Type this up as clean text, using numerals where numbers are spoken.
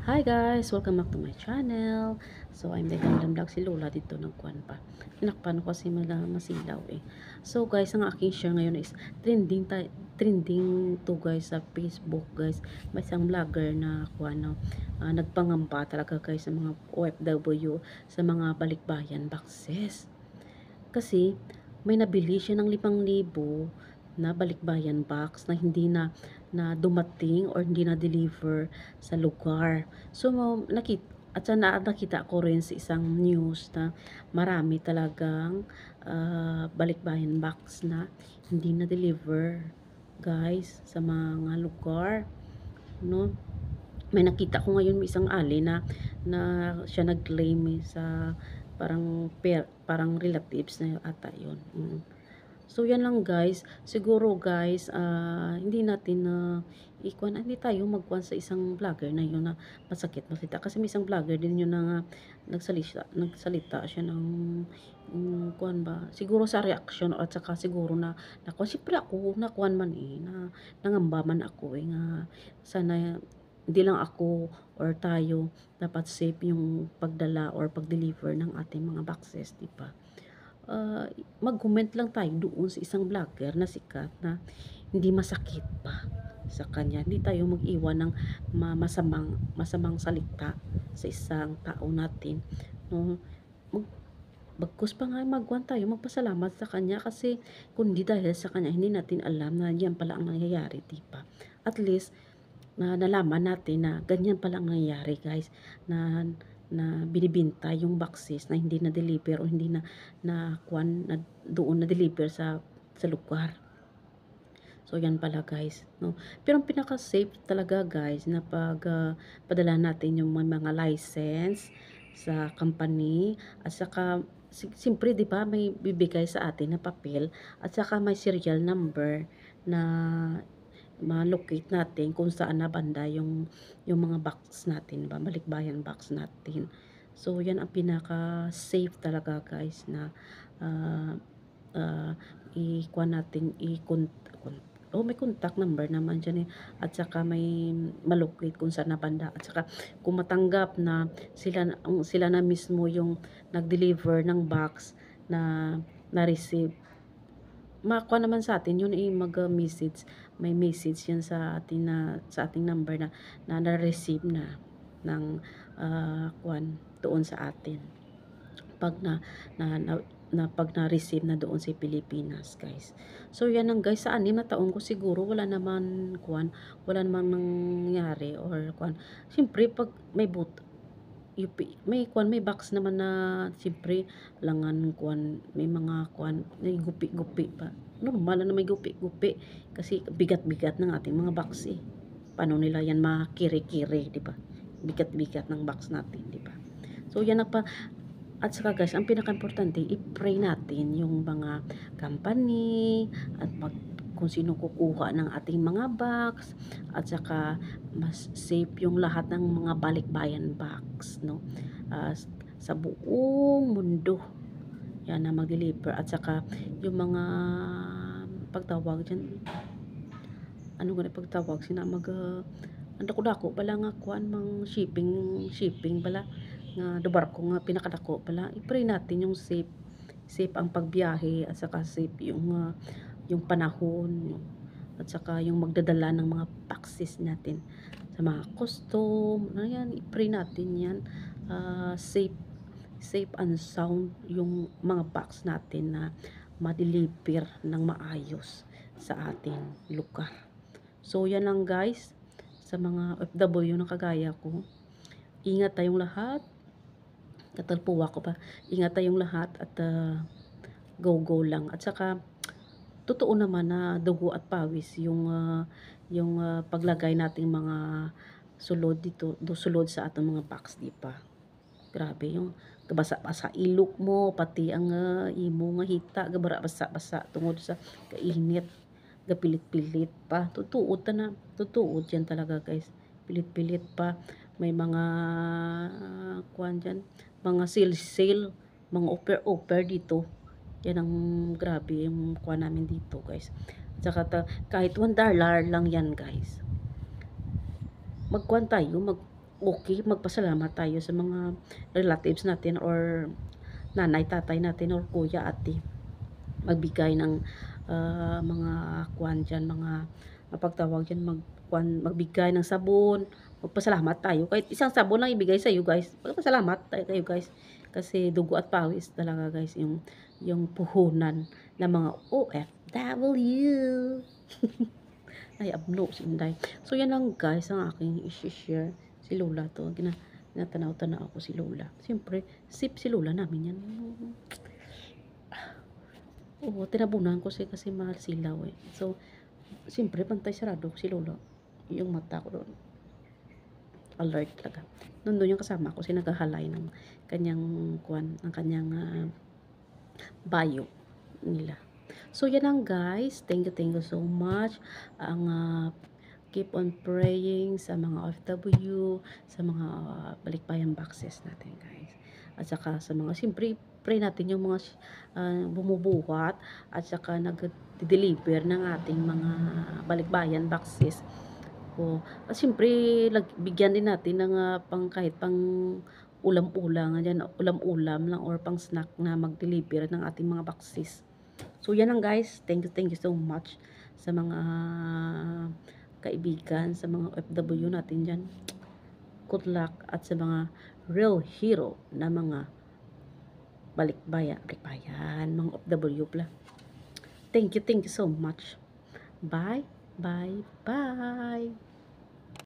Hi guys! Welcome back to my channel. So, I'm the Gandam Vlog, si Lola dito nagkuhan pa. Tinakpan ko kasi masilaw eh. So guys, ang aking share ngayon is trending to guys sa Facebook guys. May isang vlogger na nagpangamba talaga guys sa mga OFW sa mga balikbayan boxes. Kasi may nabili siya ng 5,000 na balikbayan box na hindi na dumating or hindi na deliver sa lugar. So nakita ko rin sa isang news na marami talagang balikbayan box na hindi na deliver guys sa mga lugar, no? May nakita ko ngayon may isang ali na siya nag-claim sa parang relatives na ata yun. So yan lang guys, siguro guys, hindi natin hindi tayo magkuhan sa isang vlogger na yun na masakit makita, kasi may isang vlogger din yun na nagsalita siya ng kuhan ba, siguro sa reaction at saka siguro na kuhan, siyempre ako nakuhan man na nangamba man ako nga sana hindi lang ako or tayo dapat safe yung pagdala or pag-deliver ng ating mga boxes, di ba? Mag-comment lang tayo doon sa isang vlogger na sikat na hindi masakit pa sa kanya. Hindi tayo mag-iwan ng masamang salita sa isang tao natin, no? Bagkus pa nga magwan tayo magpasalamat sa kanya, kasi kundi dahil sa kanya hindi natin alam na yan pala ang nangyayari, di ba? At least na nalaman natin na ganyan pala ang nangyayari guys, na binibinta yung boxes na hindi na deliver o hindi na doon na deliver sa lugar. So yan pala guys, no. Pero ang pinaka safe talaga guys na padala natin yung mga license sa company, at saka siyempre 'di ba may bibigay sa atin na papel, at saka may serial number na ma-locate natin kung saan na banda yung mga box natin ba, balikbayan box natin. So yan ang pinaka safe talaga guys na uh, uh, i-kuha natin may contact number naman dyan eh, at saka may malocate kung saan na banda, at saka kung matanggap na sila na mismo yung nag-deliver ng box na na-receive, makuha naman sa atin yun mag-message, may message yan sa ating number na na-receive na ng doon sa atin pag pag na-receive na doon sa Pilipinas guys. So yan lang guys, sa 6 na taon ko siguro wala namang nangyari or siyempre pag may may box naman na siyempre langan may mga may gupi-gupi pa. Normal na may gupi-gupi kasi bigat-bigat ng ating mga box eh. Paano nila yan makiri-kiri, di ba? Bigat-bigat ng box natin, di ba? So yan na pa. At saka guys, ang pinaka-importante, i-pray natin yung mga company at kung sino kukuha ng ating mga box, at saka mas safe yung lahat ng mga balikbayan box, no? Sa buong mundo yan na mag-deliver, at saka yung mga pagtawag dyan, ano nga pagtawag sina ang dako-dako pala nga mang shipping pala nga do barko nga pinakadako pala, i-pray natin yung safe ang pagbiyahe, at saka safe yung panahon, at saka yung magdadala ng mga boxes natin sa mga custom, yan i-pray natin yan, safe and sound yung mga box natin na ma-deliver ng maayos sa ating lugar. So yan lang guys, sa mga OFW na kagaya ko, ingat tayong lahat. Tatalpuwa ko pa. Ingat tayong lahat at go lang. At saka totoo naman na dugo at pawis yung paglagay nating mga sulod dito, sulod sa atong mga box, di pa. Grabe yung kabasa-basa ilok mo, pati ang imo nga hita, gabara basa-basa tungod sa kainit, gapilit-pilit pa. Tutuod yan talaga guys. Pilit-pilit pa. May mga dyan, mga sale, mga offer dito. Yan ang grabe yung namin dito guys. Saka kahit $1 lang yan guys. Tayo, okay, magpasalamat tayo sa mga relatives natin or nanay, tatay natin or kuya, ate. Magbigay ng mga kuwan diyan, mga mapagtawag diyan, magbigay ng sabon, magpasalamat tayo. Kahit isang sabon lang ibigay sa iyo guys, magpasalamat tayo guys. Kasi dugo at pawis talaga guys yung puhunan ng mga OFW. Ay, abno, sinday. So, yan lang guys ang aking i-share. Si Lola to. Ginatanaw-tanaw ako si Lola. Siyempre, sip si Lola namin yan. Oo, tinabunan ko siya kasi mahal silaw eh. So, siyempre, pantay sarado ko si Lola. Yung mata ko doon. Alert talaga. Nandun yung kasama ko, si naghahalay ng kanyang kuwan, ng kanyang bio nila. So, yan lang guys. Thank you so much. Ang keep on praying sa mga OFW, sa mga balikbayan boxes natin guys. At saka sa mga, siyempre, pray natin yung mga bumubuhat at saka nag-deliver ng ating mga balikbayan boxes. O, at siyempre, bigyan din natin ng kahit pang ulam-ulam, ulam-ulam lang or pang snack na mag-deliver ng ating mga boxes. So, yan lang guys. Thank you so much sa mga kaibigan, sa mga OFW natin dyan. Good luck at sa mga real hero na mga balikbayan, mga OFW pala. Thank you so much. Bye, bye, bye.